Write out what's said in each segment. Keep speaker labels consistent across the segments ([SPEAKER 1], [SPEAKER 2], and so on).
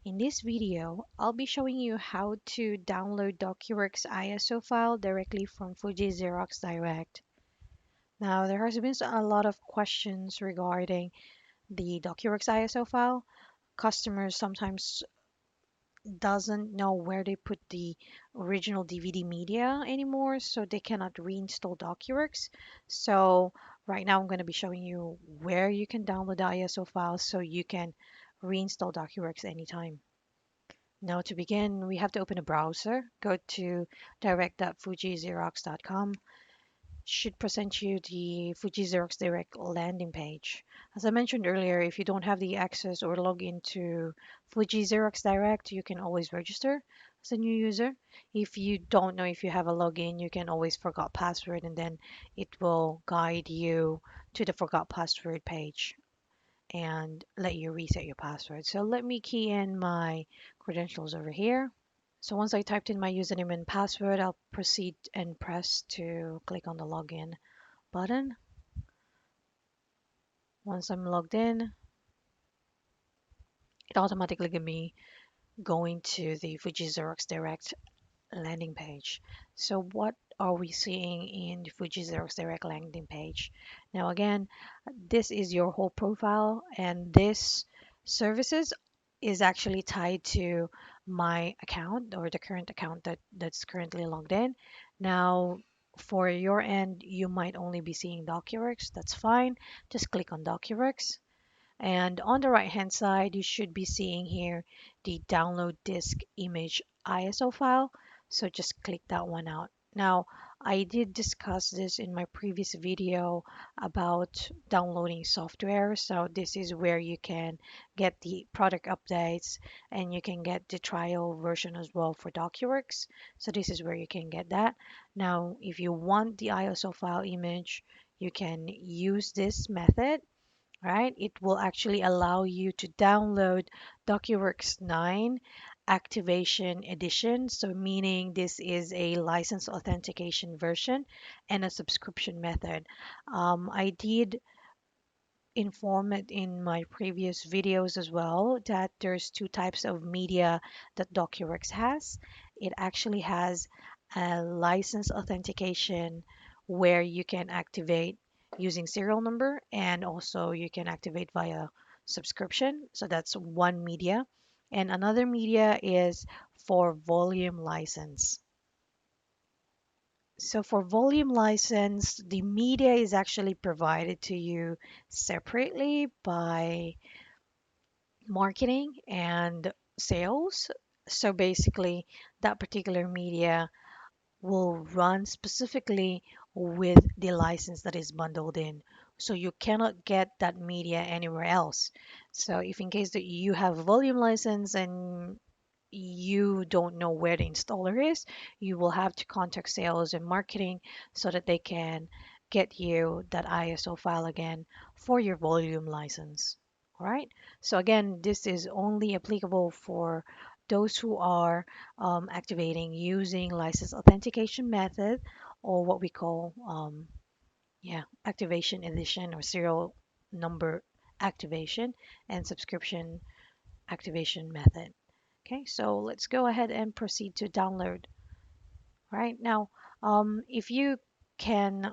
[SPEAKER 1] In this video, I'll be showing you how to download DocuWorks ISO file directly from Fuji Xerox Direct. Now, there has been a lot of questions regarding the DocuWorks ISO file. Customers sometimes doesn't know where they put the original DVD media anymore, so they cannot reinstall DocuWorks. So right now I'm going to be showing you where you can download the ISO file so you can reinstall DocuWorks anytime. Now to begin, we have to open a browser. Go to direct.fujixerox.com. Should present you the Fuji Xerox Direct landing page. As I mentioned earlier, if you don't have the access or log into Fuji Xerox Direct, you can always register as a new user. If you don't know if you have a login, you can always forgot password and then it will guide you to the forgot password page and let you reset your password. So let me key in my credentials over here. So once I typed in my username and password, I'll proceed and press to click on the login button. Once I'm logged in, it automatically gives me going to the Fuji Xerox Direct landing page. So what are we seeing in the Fuji Xerox Direct landing page? Now again, this is your whole profile and this services is actually tied to my account or the current account that's currently logged in. Now for your end, you might only be seeing DocuWorks. That's fine. Just click on DocuWorks. And on the right hand side, you should be seeing here the download disk image ISO file. So just click that one out. Now, I did discuss this in my previous video about downloading software. So this is where you can get the product updates and you can get the trial version as well for DocuWorks. So this is where you can get that. Now, if you want the ISO file image, you can use this method, right? It will actually allow you to download DocuWorks 9 Activation Edition. So, meaning this is a license authentication version and a subscription method. I did inform it in my previous videos as well that there's two types of media that DocuWorks has. It actually has a license authentication where you can activate using serial number and also you can activate via subscription. So that's one media. And another media is for volume license. So for volume license, the media is actually provided to you separately by marketing and sales. So basically, that particular media will run specifically with the license that is bundled in. So you cannot get that media anywhere else. So if in case that you have a volume license and you don't know where the installer is, you will have to contact sales and marketing so that they can get you that ISO file again for your volume license. All right. So again, this is only applicable for those who are activating using license authentication method or what we call activation edition or serial number activation and subscription activation method. Okay, so let's go ahead and proceed to download. Right now, if you can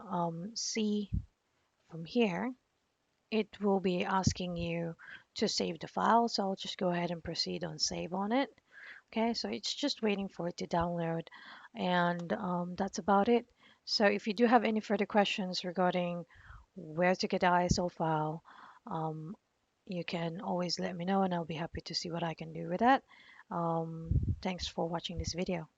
[SPEAKER 1] see from here, it will be asking you to save the file. So I'll just go ahead and proceed on save on it. Okay, so it's just waiting for it to download, and that's about it. So if you do have any further questions regarding where to get the ISO file, um, you can always let me know and I'll be happy to see what I can do with that. Thanks for watching this video.